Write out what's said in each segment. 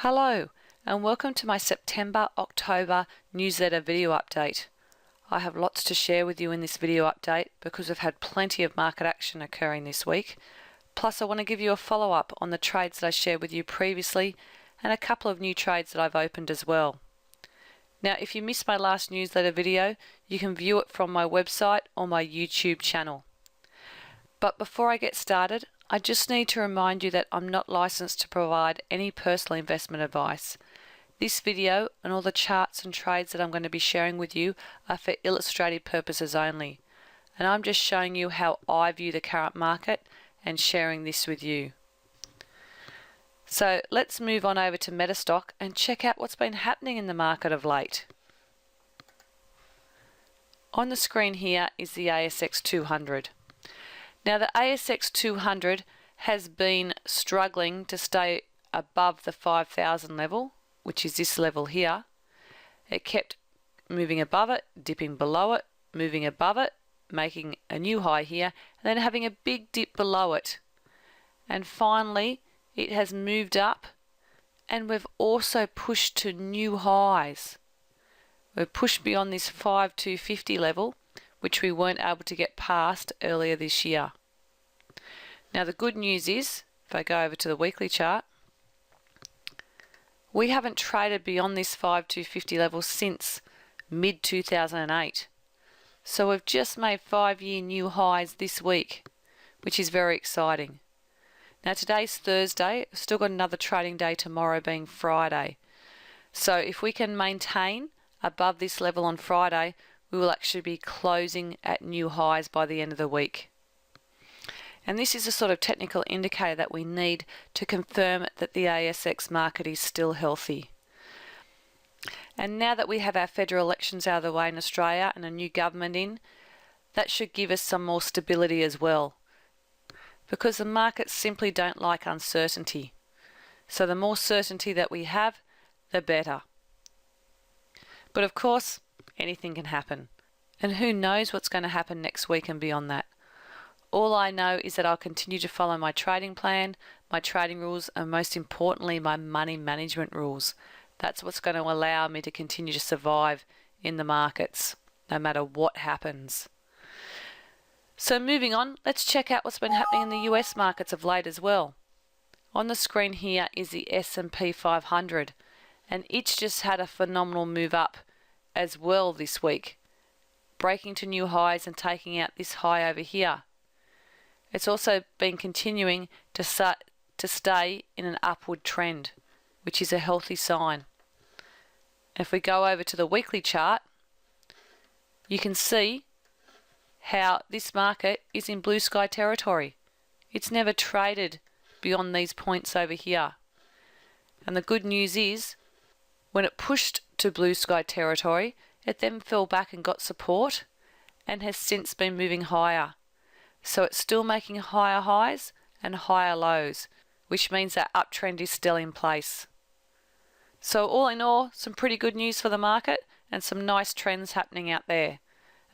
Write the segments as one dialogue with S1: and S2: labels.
S1: Hello and welcome to my September-October newsletter video update. I have lots to share with you in this video update because we've had plenty of market action occurring this week. Plus I want to give you a follow-up on the trades that I shared with you previously and a couple of new trades that I've opened as well. Now if you missed my last newsletter video, you can view it from my website or my YouTube channel. But before I get started, I just need to remind you that I'm not licensed to provide any personal investment advice. This video and all the charts and trades that I'm going to be sharing with you are for illustrative purposes only. And I'm just showing you how I view the current market and sharing this with you. So let's move on over to Metastock and check out what's been happening in the market of late. On the screen here is the ASX 200. Now the ASX 200 has been struggling to stay above the 5,000 level, which is this level here. It kept moving above it, dipping below it, moving above it, making a new high here, and then having a big dip below it. And finally, it has moved up, and we've also pushed to new highs. We've pushed beyond this 5,250 level, which we weren't able to get past earlier this year. Now the good news is, if I go over to the weekly chart, we haven't traded beyond this 5,250 level since mid-2008. So we've just made 5-year new highs this week, which is very exciting. Now today's Thursday, we've still got another trading day tomorrow being Friday. So if we can maintain above this level on Friday, we will actually be closing at new highs by the end of the week. And this is a sort of technical indicator that we need to confirm that the ASX market is still healthy. And now that we have our federal elections out of the way in Australia and a new government in, that should give us some more stability as well. Because the markets simply don't like uncertainty. So the more certainty that we have, the better. But of course, anything can happen. And who knows what's going to happen next week and beyond that. All I know is that I'll continue to follow my trading plan, my trading rules, and most importantly, my money management rules. That's what's going to allow me to continue to survive in the markets, no matter what happens. So moving on, let's check out what's been happening in the US markets of late as well. On the screen here is the S&P 500, and it's just had a phenomenal move up as well this week, breaking to new highs and taking out this high over here. It's also been continuing to stay in an upward trend, which is a healthy sign. If we go over to the weekly chart, you can see how this market is in blue sky territory. It's never traded beyond these points over here. And the good news is, when it pushed to blue sky territory, it then fell back and got support and has since been moving higher. So it's still making higher highs and higher lows, which means that uptrend is still in place. So all in all, some pretty good news for the market and some nice trends happening out there.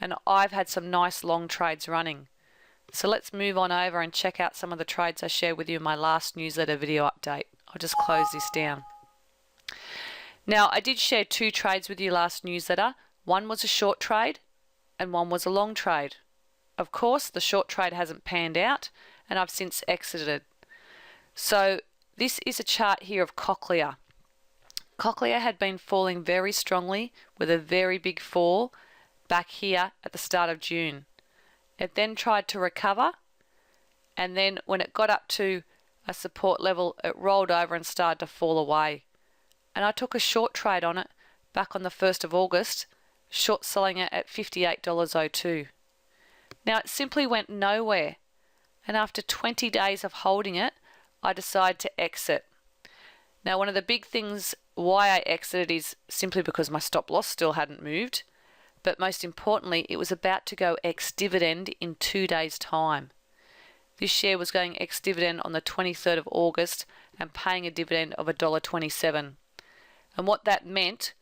S1: And I've had some nice long trades running. So let's move on over and check out some of the trades I shared with you in my last newsletter video update. I'll just close this down. Now I did share 2 trades with you last newsletter. One was a short trade and one was a long trade. Of course, the short trade hasn't panned out and I've since exited. So this is a chart here of Cochlear. Cochlear had been falling very strongly with a very big fall back here at the start of June. It then tried to recover, and then when it got up to a support level, it rolled over and started to fall away. And I took a short trade on it back on the 1st of August, short selling it at $58.02. Now it simply went nowhere, and after 20 days of holding it, I decided to exit. Now one of the big things why I exited is simply because my stop loss still hadn't moved, but most importantly, it was about to go ex-dividend in 2 days' time. This share was going ex-dividend on the 23rd of August and paying a dividend of $1.27. And what that meant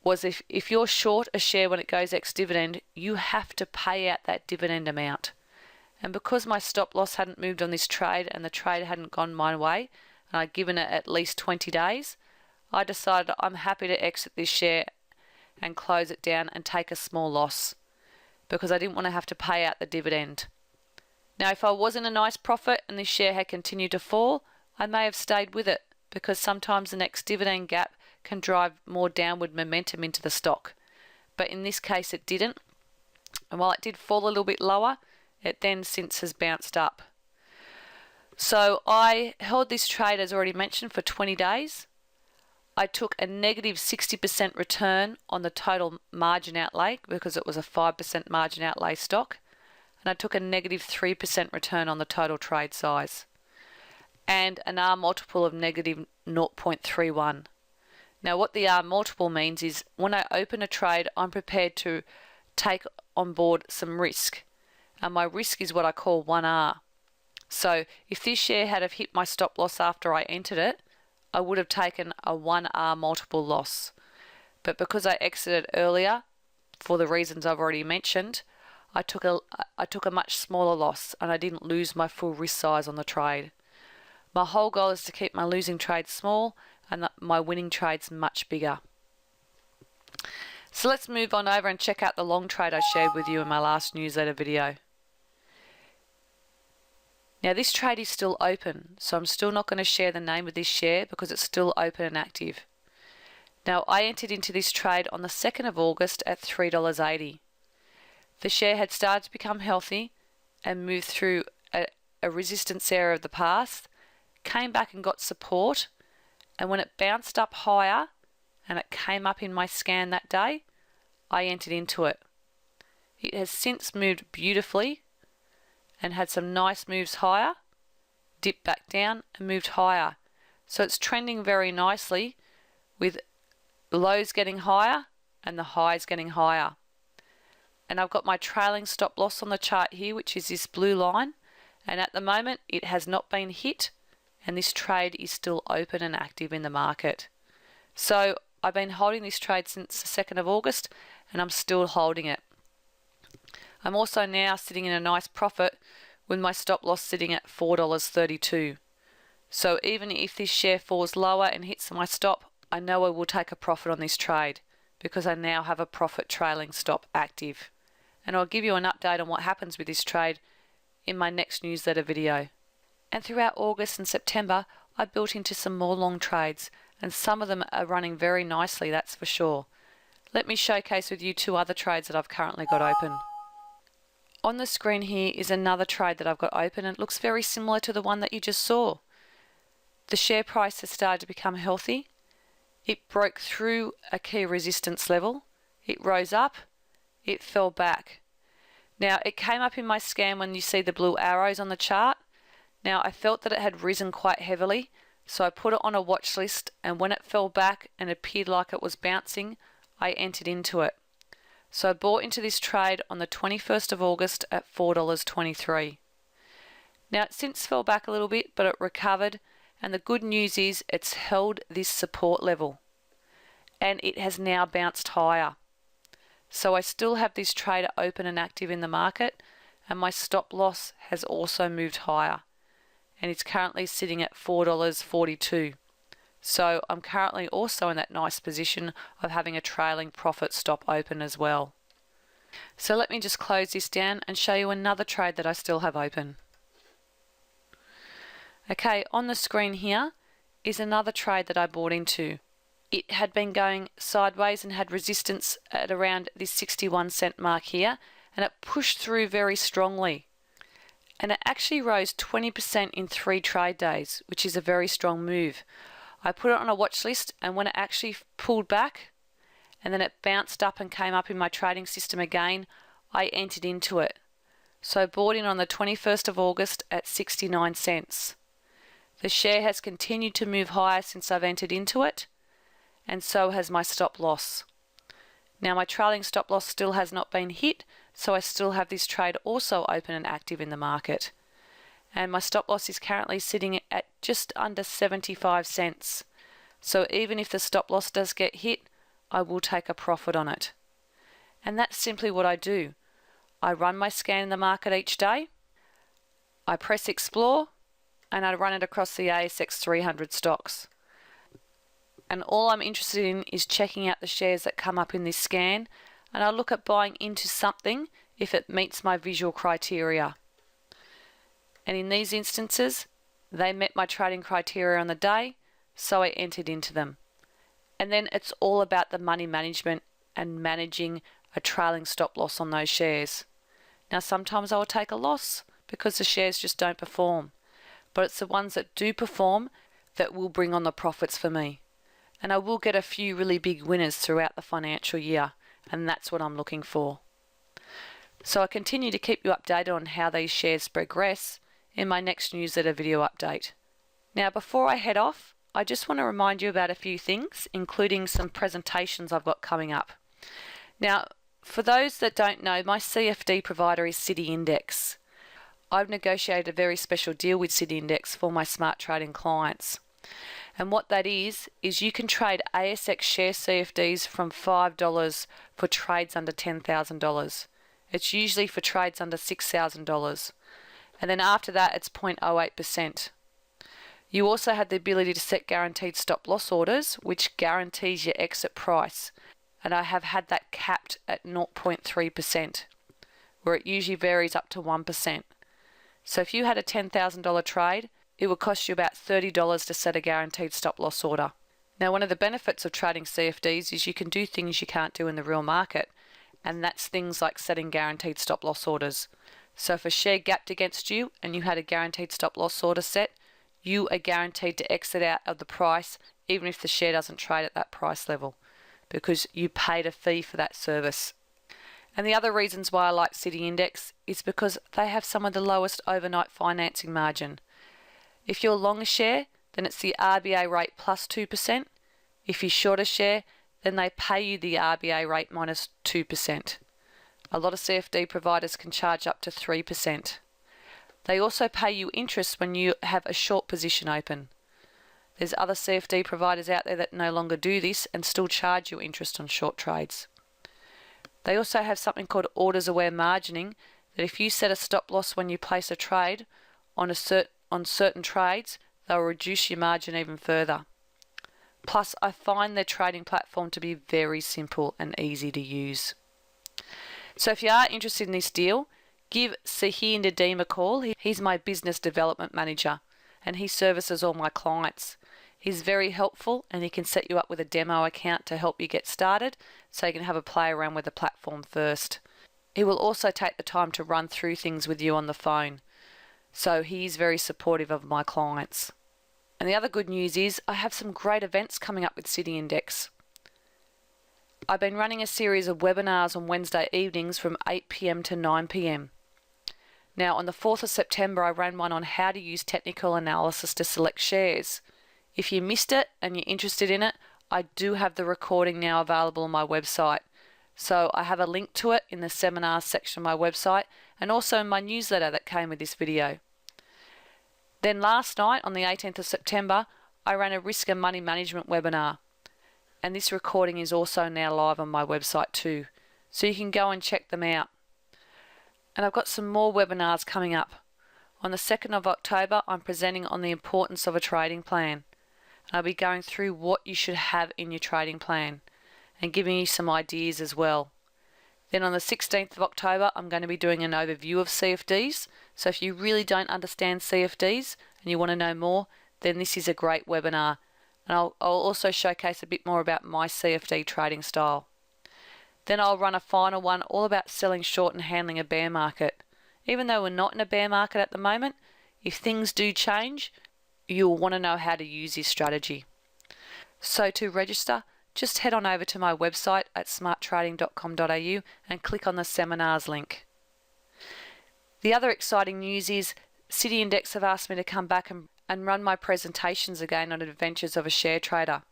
S1: was if you're short a share when it goes ex-dividend, you have to pay out that dividend amount. And because my stop loss hadn't moved on this trade and the trade hadn't gone my way, and I'd given it at least 20 days, I decided I'm happy to exit this share and close it down and take a small loss because I didn't want to have to pay out the dividend. Now, if I was in a nice profit and this share had continued to fall, I may have stayed with it because sometimes the next dividend gap can drive more downward momentum into the stock. But in this case, it didn't. And while it did fall a little bit lower, it then since has bounced up. So I held this trade, as already mentioned, for 20 days. I took a negative 60% return on the total margin outlay because it was a 5% margin outlay stock. And I took a negative 3% return on the total trade size. And an R multiple of negative 0.31. Now what the R multiple means is when I open a trade, I'm prepared to take on board some risk. And my risk is what I call 1R. So if this share had have hit my stop loss after I entered it, I would have taken a 1R multiple loss. But because I exited earlier, for the reasons I've already mentioned, I took a much smaller loss and I didn't lose my full risk size on the trade. My whole goal is to keep my losing trades small and my winning trades much bigger. So let's move on over and check out the long trade I shared with you in my last newsletter video. Now this trade is still open, so I'm still not going to share the name of this share because it's still open and active. Now I entered into this trade on the 2nd of August at $3.80. The share had started to become healthy and moved through a resistance area of the past, came back and got support, and when it bounced up higher and it came up in my scan that day, I entered into it. It has since moved beautifully and had some nice moves higher, dipped back down and moved higher. So it's trending very nicely with lows getting higher and the highs getting higher. And I've got my trailing stop loss on the chart here, which is this blue line, and at the moment it has not been hit and this trade is still open and active in the market. So I've been holding this trade since the 2nd of August and I'm still holding it. I'm also now sitting in a nice profit with my stop loss sitting at $4.32. So even if this share falls lower and hits my stop, I know I will take a profit on this trade because I now have a profit trailing stop active. And I'll give you an update on what happens with this trade in my next newsletter video. And throughout August and September, I built into some more long trades and some of them are running very nicely, that's for sure. Let me showcase with you 2 other trades that I've currently got open. On the screen here is another trade that I've got open and it looks very similar to the one that you just saw. The share price has started to become healthy. It broke through a key resistance level. It rose up. It fell back. Now it came up in my scan when you see the blue arrows on the chart. Now I felt that it had risen quite heavily, so I put it on a watch list, and when it fell back and appeared like it was bouncing, I entered into it. So I bought into this trade on the 21st of August at $4.23. Now it since fell back a little bit, but it recovered, and the good news is it's held this support level and it has now bounced higher. So I still have this trade open and active in the market, and my stop loss has also moved higher and it's currently sitting at $4.42. So I'm currently also in that nice position of having a trailing profit stop open as well. So let me just close this down and show you another trade that I still have open. Okay, on the screen here is another trade that I bought into. It had been going sideways and had resistance at around this 61-cent mark here, and it pushed through very strongly. And it actually rose 20% in 3 trade days, which is a very strong move. I put it on a watch list, and when it actually pulled back and then it bounced up and came up in my trading system again, I entered into it. So I bought in on the 21st of August at 69 cents. The share has continued to move higher since I've entered into it, and so has my stop loss. Now my trailing stop loss still has not been hit, so I still have this trade also open and active in the market. And my stop loss is currently sitting at just under 75 cents. So even if the stop loss does get hit, I will take a profit on it. And that's simply what I do. I run my scan in the market each day. I press explore, and I run it across the ASX 300 stocks. And all I'm interested in is checking out the shares that come up in this scan, and I look at buying into something if it meets my visual criteria. And in these instances, they met my trading criteria on the day, so I entered into them. And then it's all about the money management and managing a trailing stop loss on those shares. Now sometimes I will take a loss because the shares just don't perform, but it's the ones that do perform that will bring on the profits for me. And I will get a few really big winners throughout the financial year, and that's what I'm looking for. So I continue to keep you updated on how these shares progress in my next newsletter video update. Now before I head off, I just want to remind you about a few things, including some presentations I've got coming up. Now, for those that don't know, my CFD provider is City Index. I've negotiated a very special deal with City Index for my smart trading clients. And what that is you can trade ASX share CFDs from $5 for trades under $10,000. It's usually for trades under $6,000. And then after that, it's 0.08%. You also have the ability to set guaranteed stop loss orders, which guarantees your exit price. And I have had that capped at 0.3%, where it usually varies up to 1%. So if you had a $10,000 trade, it would cost you about $30 to set a guaranteed stop loss order. Now, one of the benefits of trading CFDs is you can do things you can't do in the real market, and that's things like setting guaranteed stop loss orders. So if a share gapped against you and you had a guaranteed stop loss order set, you are guaranteed to exit out of the price even if the share doesn't trade at that price level, because you paid a fee for that service. And the other reasons why I like City Index is because they have some of the lowest overnight financing margin. If you're long a share, then it's the RBA rate plus 2%. If you short a share, then they pay you the RBA rate minus 2%. A lot of CFD providers can charge up to 3%. They also pay you interest when you have a short position open. There's other CFD providers out there that no longer do this and still charge you interest on short trades. They also have something called orders aware margining, that if you set a stop loss when you place a trade on certain trades, they'll reduce your margin even further. Plus, I find their trading platform to be very simple and easy to use. So if you are interested in this deal, give Sahir Nadeem a call. He's my business development manager and he services all my clients. He's very helpful and he can set you up with a demo account to help you get started so you can have a play around with the platform first. He will also take the time to run through things with you on the phone. So he's very supportive of my clients. And the other good news is I have some great events coming up with City Index. I've been running a series of webinars on Wednesday evenings from 8 p.m. to 9 p.m. Now on the 4th of September I ran one on how to use technical analysis to select shares. If you missed it and you're interested in it, I do have the recording now available on my website. So I have a link to it in the seminars section of my website and also in my newsletter that came with this video. Then last night on the 18th of September, I ran a risk and money management webinar. And this recording is also now live on my website too. So you can go and check them out. And I've got some more webinars coming up. On the 2nd of October, I'm presenting on the importance of a trading plan. And I'll be going through what you should have in your trading plan and giving you some ideas as well. Then on the 16th of October, I'm going to be doing an overview of CFDs. So if you really don't understand CFDs and you want to know more, then this is a great webinar. And I'll also showcase a bit more about my CFD trading style. Then I'll run a final one all about selling short and handling a bear market. Even though we're not in a bear market at the moment, if things do change, you'll want to know how to use this strategy. So to register, just head on over to my website at smarttrading.com.au and click on the seminars link. The other exciting news is City Index have asked me to come back and run my presentations again on adventures of a share trader.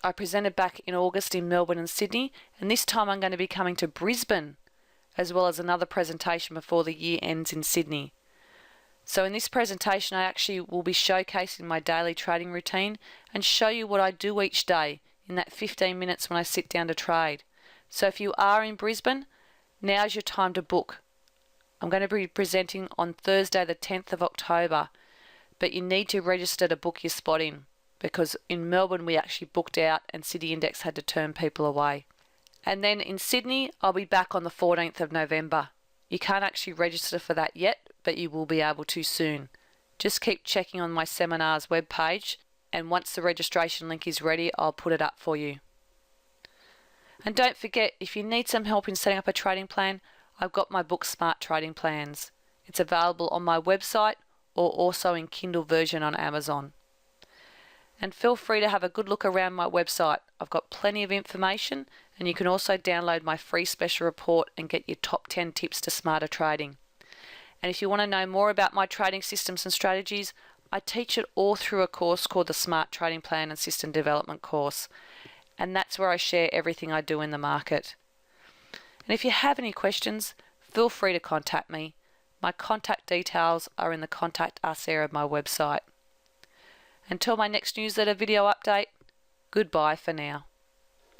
S1: I presented back in August in Melbourne and Sydney, and this time I'm going to be coming to Brisbane, as well as another presentation before the year ends in Sydney. So in this presentation I actually will be showcasing my daily trading routine and show you what I do each day in that 15 minutes when I sit down to trade. So if you are in Brisbane, now's your time to book. I'm going to be presenting on Thursday the 10th of October. but you need to register to book your spot in, because in Melbourne we actually booked out and City Index had to turn people away. And then in Sydney, I'll be back on the 14th of November. You can't actually register for that yet, but you will be able to soon. Just keep checking on my seminars webpage, and once the registration link is ready, I'll put it up for you. And don't forget, if you need some help in setting up a trading plan, I've got my book Smart Trading Plans. It's available on my website or also in Kindle version on Amazon. And feel free to have a good look around my website. I've got plenty of information, and you can also download my free special report and get your top 10 tips to smarter trading. And if you want to know more about my trading systems and strategies, I teach it all through a course called the Smart Trading Plan and System Development course. And that's where I share everything I do in the market. And if you have any questions, feel free to contact me. My contact details are in the Contact Us area of my website. Until my next newsletter video update, goodbye for now.